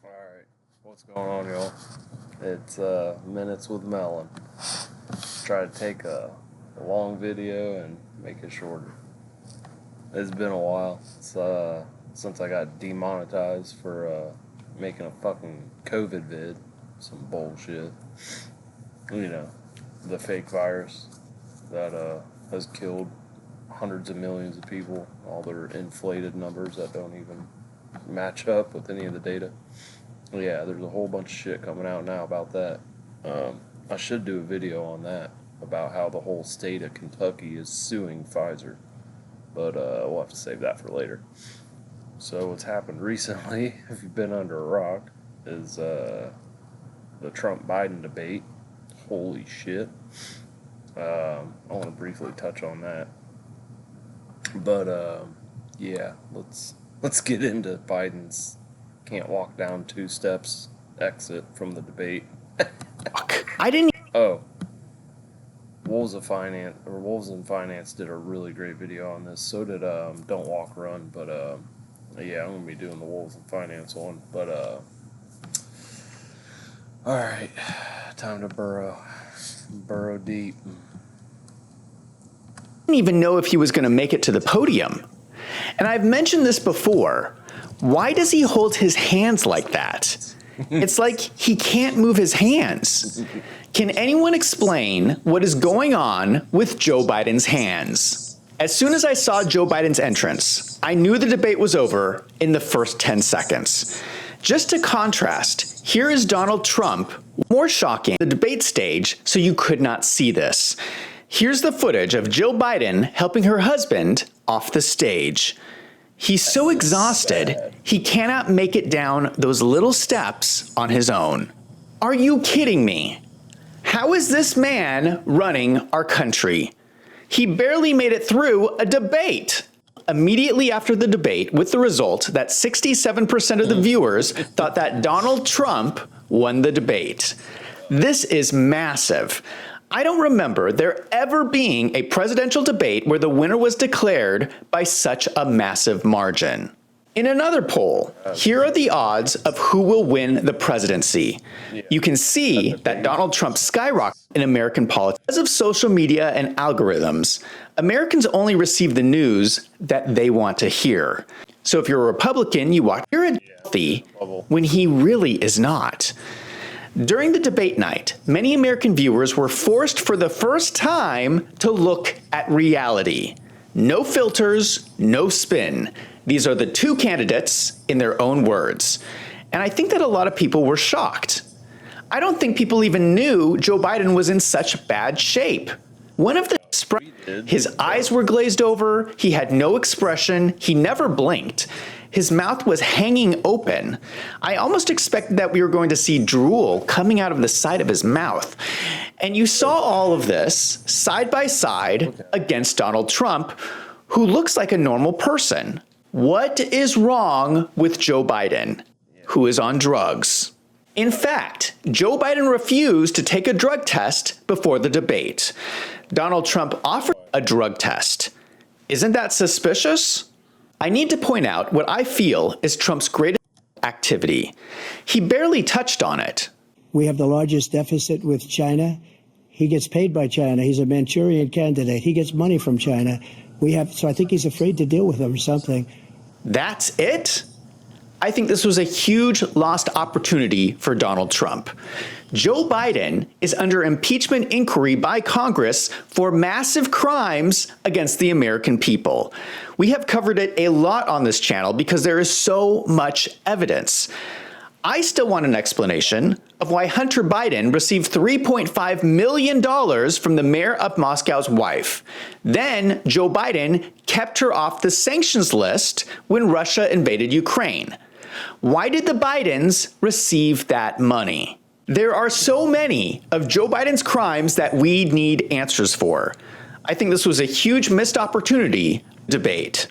Alright, what's going on, y'all? It's Minutes with Mellon. Try to take a long video and make it shorter. It's been a while since I got demonetized for making a fucking COVID vid. Some bullshit. You know, the fake virus that has killed hundreds of millions of people. All their inflated numbers that don't even match up with any of the data. Yeah, there's a whole bunch of shit coming out now about that. I should do a video on that, about how the whole state of Kentucky is suing Pfizer, but we'll have to save that for later. So what's happened recently, if you've been under a rock, is the Trump-Biden debate. Holy shit. I want to briefly touch on that. But yeah, let's get into Biden's can't walk down 2 steps exit from the debate. I didn't. Oh, Wolves in Finance did a really great video on this. So did Don't Walk Run. But yeah, I'm gonna be doing the Wolves in Finance one. But all right, time to burrow deep. Didn't even know if he was going to make it to the podium. And I've mentioned this before. Why does he hold his hands like that? It's like he can't move his hands. Can anyone explain what is going on with Joe Biden's hands? As soon as I saw Joe Biden's entrance, I knew the debate was over in the first 10 seconds. Just to contrast, here is Donald Trump, more shocking, the debate stage, so you could not see this. Here's the footage of Jill Biden helping her husband off the stage. He's so exhausted, he cannot make it down those little steps on his own. Are you kidding me? How is this man running our country? He barely made it through a debate. Immediately after the debate, with the result that 67% of the viewers thought that Donald Trump won the debate. This is massive. I don't remember there ever being a presidential debate where the winner was declared by such a massive margin. In another poll, here are the odds of who will win the presidency. You can see that Donald Trump skyrocketed in American politics. Because of social media and algorithms, Americans only receive the news that they want to hear. So if you're a Republican, you watch, you're a healthy when he really is not. During the debate night, many American viewers were forced for the first time to look at reality. No filters, no spin. These are the 2 candidates in their own words. And I think that a lot of people were shocked. I don't think people even knew Joe Biden was in such bad shape. One of the his eyes were glazed over, he had no expression, he never blinked. His mouth was hanging open. I almost expected that we were going to see drool coming out of the side of his mouth. And you saw all of this side by side against Donald Trump, who looks like a normal person. What is wrong with Joe Biden, who is on drugs? In fact, Joe Biden refused to take a drug test before the debate. Donald Trump offered a drug test. Isn't that suspicious? I need to point out what I feel is Trump's greatest activity. He barely touched on it. We have the largest deficit with China. He gets paid by China. He's a Manchurian candidate. He gets money from China. So I think he's afraid to deal with them or something. That's it? I think this was a huge lost opportunity for Donald Trump. Joe Biden is under impeachment inquiry by Congress for massive crimes against the American people. We have covered it a lot on this channel because there is so much evidence. I still want an explanation of why Hunter Biden received $3.5 million from the mayor of Moscow's wife. Then Joe Biden kept her off the sanctions list when Russia invaded Ukraine. Why did the Bidens receive that money? There are so many of Joe Biden's crimes that we need answers for. I think this was a huge missed opportunity debate.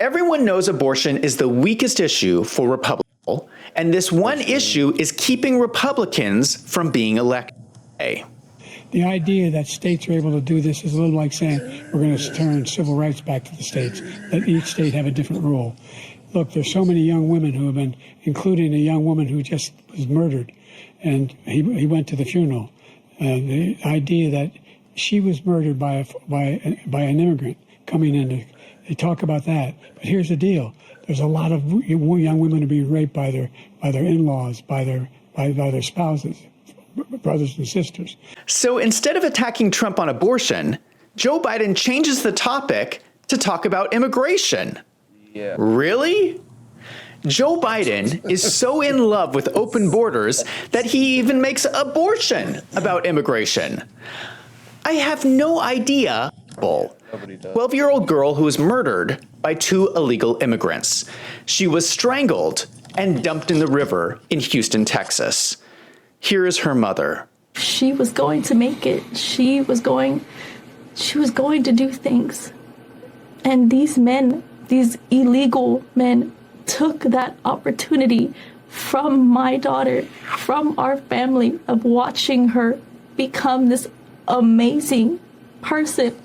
Everyone knows abortion is the weakest issue for Republicans, and this one issue is keeping Republicans from being elected. The idea that states are able to do this is a little like saying we're going to turn civil rights back to the states, let each state have a different rule. look, there's so many young women who have been, including a young woman who just was murdered, and he went to the funeral. And the idea that she was murdered by an immigrant coming in, they talk about that. But here's the deal: there's a lot of young women who are being raped by their in-laws, by their spouses, brothers and sisters. So instead of attacking Trump on abortion, Joe Biden changes the topic to talk about immigration. Yeah. Really? Joe Biden is so in love with open borders that he even makes abortion about immigration. I have no idea. 12-year-old girl who was murdered by 2 illegal immigrants. She was strangled and dumped in the river in Houston, Texas. Here is her mother. She was going to make it. She was going to do things. And these men, these illegal men, took that opportunity from my daughter, from our family, of watching her become this amazing person.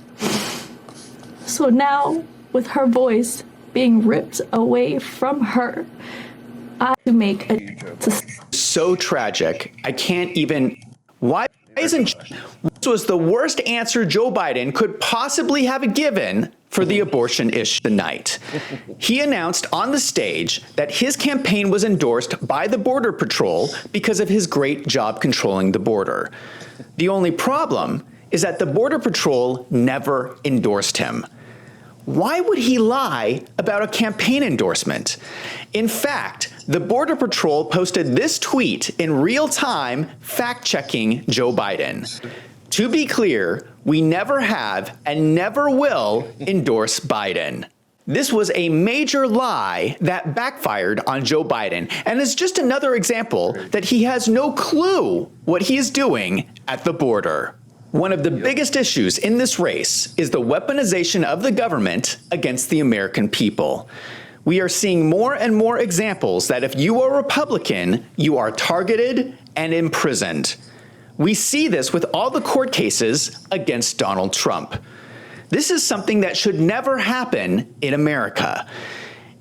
So now, with her voice being ripped away from her, I have to make a... So tragic. I can't even... Why isn't... This was the worst answer Joe Biden could possibly have given for the abortion issue tonight. He announced on the stage that his campaign was endorsed by the Border Patrol because of his great job controlling the border. The only problem is that the Border Patrol never endorsed him. Why would he lie about a campaign endorsement? In fact, the Border Patrol posted this tweet in real time, fact-checking Joe Biden. To be clear, we never have and never will endorse Biden. This was a major lie that backfired on Joe Biden, and is just another example that he has no clue what he is doing at the border. One of the biggest issues in this race is the weaponization of the government against the American people. We are seeing more and more examples that if you are Republican, you are targeted and imprisoned. We see this with all the court cases against Donald Trump. This is something that should never happen in America.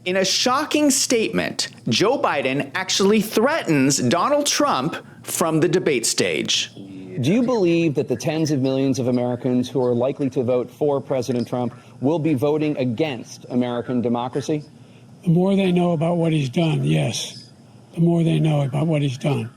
In a shocking statement, Joe Biden actually threatens Donald Trump from the debate stage. Do you believe that the tens of millions of Americans who are likely to vote for President Trump will be voting against American democracy? The more they know about what he's done, yes. The more they know about what he's done.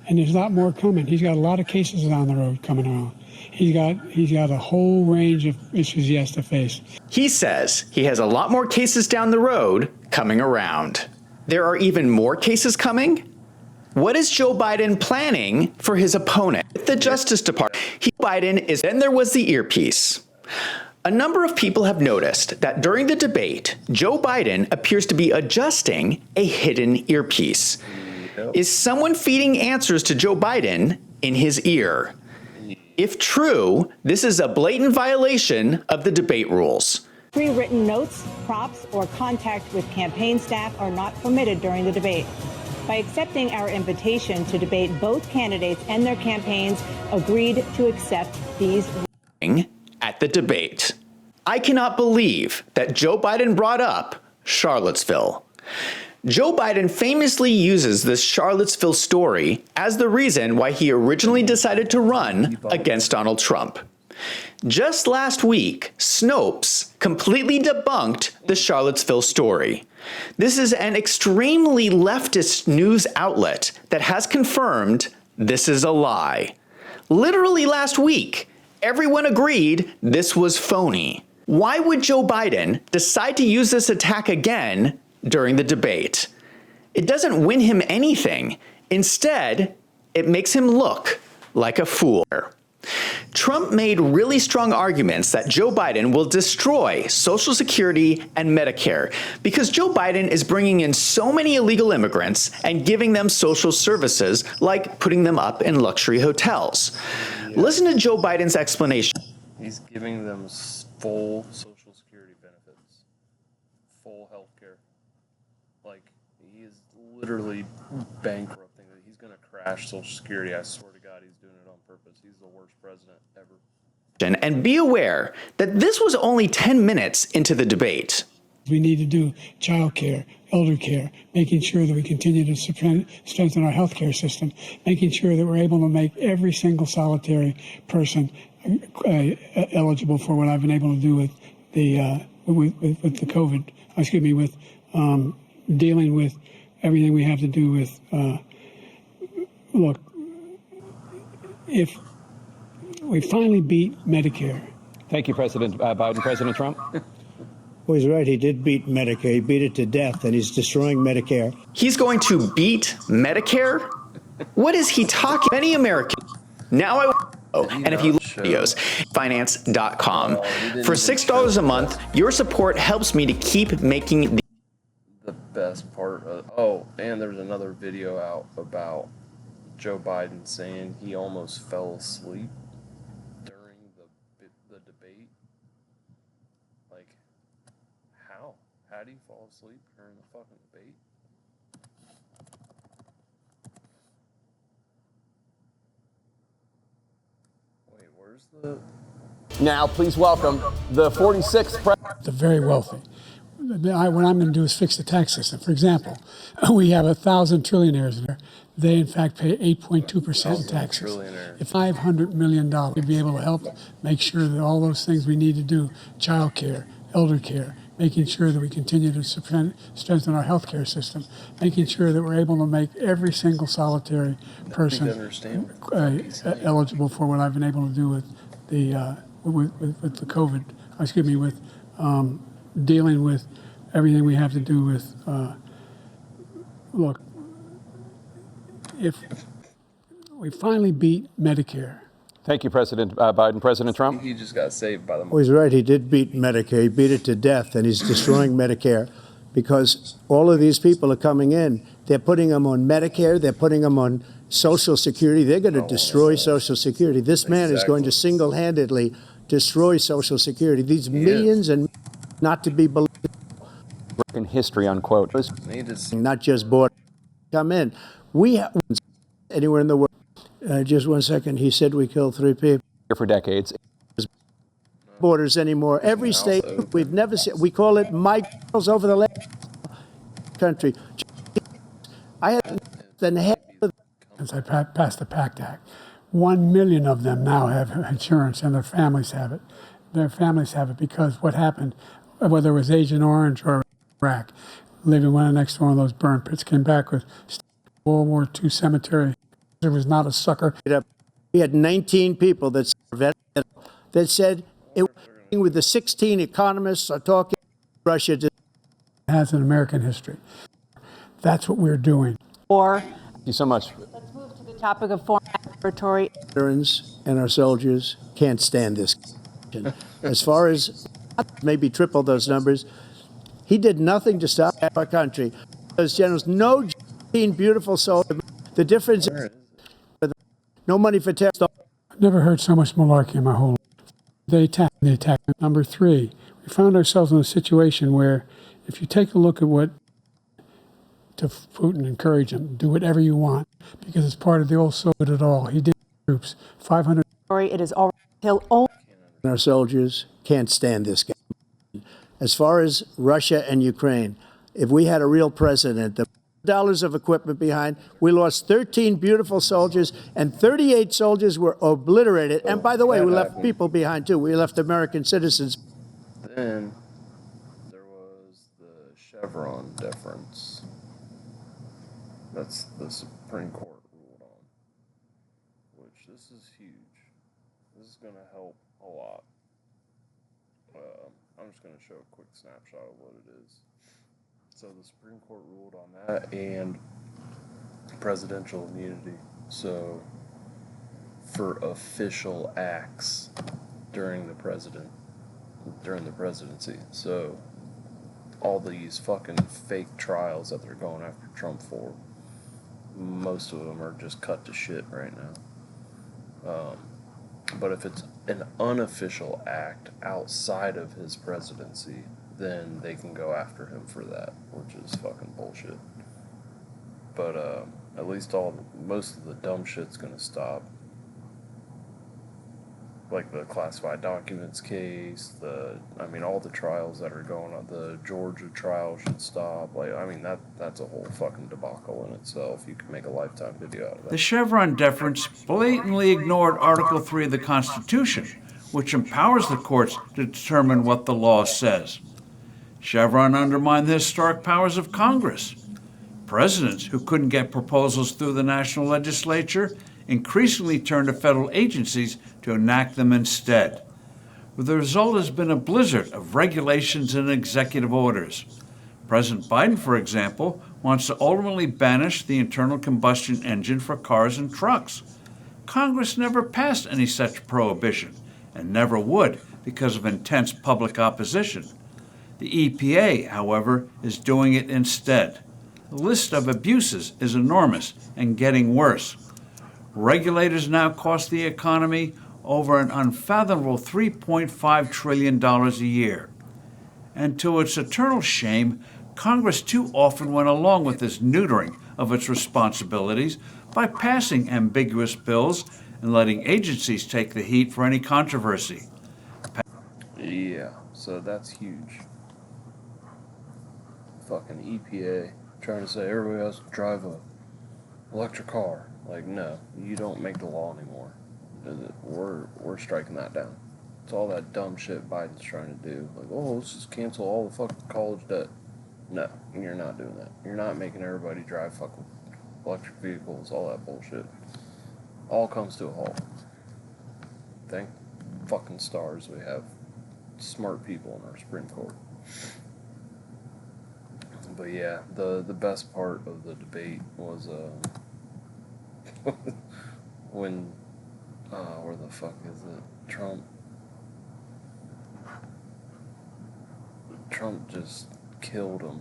And there's a lot more coming. He's got a lot of cases down the road coming around. He's got a whole range of issues he has to face. He says he has a lot more cases down the road coming around. There are even more cases coming? What is Joe Biden planning for his opponent? The Justice Department. Then there was the earpiece. A number of people have noticed that during the debate, Joe Biden appears to be adjusting a hidden earpiece. Is someone feeding answers to Joe Biden in his ear? If true, this is a blatant violation of the debate rules. Pre-written notes, props, or contact with campaign staff are not permitted during the debate. By accepting our invitation to debate, both candidates and their campaigns agreed to accept these. At the debate. I cannot believe that Joe Biden brought up Charlottesville. Joe Biden famously uses this Charlottesville story as the reason why he originally decided to run against Donald Trump. Just last week, Snopes completely debunked the Charlottesville story. This is an extremely leftist news outlet that has confirmed this is a lie. Literally last week, everyone agreed this was phony. Why would Joe Biden decide to use this attack again during the debate? It doesn't win him anything. Instead, it makes him look like a fool. Trump made really strong arguments that Joe Biden will destroy Social Security and Medicare because Joe Biden is bringing in so many illegal immigrants and giving them social services like putting them up in luxury hotels. Listen to Joe Biden's explanation. He's giving them full Social Security benefits, full health care. Like, he is literally bankrupting. He's going to crash Social Security. I swear to God, he's doing it on purpose. He's the worst president ever. And be aware that this was only 10 minutes into the debate. We need to do child care, elder care, making sure that we continue to strengthen our health care system, making sure that we're able to make every single solitary person eligible for what I've been able to do with the with the COVID. With dealing with everything we have to do with. Look, if we finally beat Medicare. Thank you, President Biden. President Trump? Well, he's right. He did beat Medicare. He beat it to death, and he's destroying Medicare. He's going to beat Medicare? What is he talking? Many Americans. Now I. Oh, and if you look at videos, finance.com. For $6 a month, your support helps me to keep making The best part of, oh, and there's another video out about Joe Biden saying he almost fell asleep during the debate. Like, how? How do you fall asleep during the fucking debate? Wait, where's the... Now, please welcome the 46th president. The very wealthy. What I'm going to do is fix the tax system. For example, we have 1,000 trillionaires in there. They, in fact, pay 8.2% in taxes. If $500 million, we'd be able to help make sure that all those things we need to do, child care, elder care, making sure that we continue to strengthen our health care system, making sure that we're able to make every single solitary person eligible for what I've been able to do with the with the COVID. With dealing with everything we have to do with. Look, if we finally beat Medicare. Thank you, President Biden. President Trump? He just got saved by the... Well, he's right. He did beat Medicare. He beat it to death, and he's destroying Medicare because all of these people are coming in. They're putting them on Medicare. They're putting them on Social Security. They're going to destroy Social Security. This man is going to single-handedly destroy Social Security. These millions and not to be believed. In history, unquote. Not just borders. Come in. We have anywhere in the world. Just 1 second. He said we killed 3 people. For decades. Borders anymore. Every state we've never seen. We call it migrants over the last country. I had than half of since I passed the PACT Act. 1 million of them now have insurance, and their families have it. Their families have it because what happened, whether it was Agent Orange or Iraq, living one next to one of those burn pits, came back with World War II cemetery. There was not a sucker. We had 19 people that said it with the 16 economists are talking Russia has an American history. That's what we're doing. Thank you so much. Let's move to the topic of foreign territory. Veterans and our soldiers can't stand this. As far as maybe triple those numbers, he did nothing to stop our country. Those generals, no beautiful soldiers. The difference is no money for terrorists. I've never heard so much malarkey in my whole life. They attack. Number 3, we found ourselves in a situation where if you take a look at what to Putin, encourage him, do whatever you want, because it's part of the old Soviet at all. He did troops, 500. It is already till only. Our soldiers can't stand this guy. As far as Russia and Ukraine, if we had a real president, the dollars of equipment behind, we lost 13 beautiful soldiers and 38 soldiers were obliterated. And by the way, we left people behind too. We left American citizens. Then there was the Chevron Deference. That's the Supreme Court ruled on, which this is huge. This is going to help a lot. I'm just going to show a quick snapshot of what it is. So the Supreme Court ruled on that and presidential immunity. So for official acts during the presidency. So all these fucking fake trials that they're going after Trump for, most of them are just cut to shit right now. But if it's an unofficial act outside of his presidency, then they can go after him for that, which is fucking bullshit. But at least most of the dumb shit's gonna stop. like the classified documents case, all the trials that are going on, the Georgia trial should stop. That's a whole fucking debacle in itself. You could make a lifetime video out of that. The Chevron deference blatantly ignored Article 3 of the Constitution, which empowers the courts to determine what the law says. Chevron undermined the historic powers of Congress. Presidents who couldn't get proposals through the national legislature increasingly turned to federal agencies to enact them instead. The result has been a blizzard of regulations and executive orders. President Biden, for example, wants to ultimately banish the internal combustion engine for cars and trucks. Congress never passed any such prohibition, and never would because of intense public opposition. The EPA, however, is doing it instead. The list of abuses is enormous and getting worse. Regulators now cost the economy over an unfathomable $3.5 trillion a year. And to its eternal shame, Congress too often went along with this neutering of its responsibilities by passing ambiguous bills and letting agencies take the heat for any controversy. Yeah, so that's huge. Fucking EPA trying to say everybody else can drive a electric car. Like, no, you don't make the law anymore. We're striking that down. It's all that dumb shit Biden's trying to do. Like, oh, let's just cancel all the fucking college debt. No, you're not doing that. You're not making everybody drive fucking electric vehicles, all that bullshit. All comes to a halt. Thank fucking stars we have smart people in our Supreme Court. But yeah, the best part of the debate was when where the fuck is it? Trump just killed him.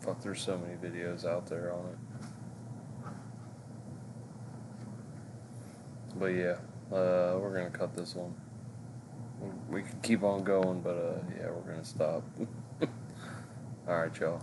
Fuck, there's so many videos out there on it. But yeah, we're gonna cut this one. We can keep on going, but yeah, we're gonna stop. Alright, y'all.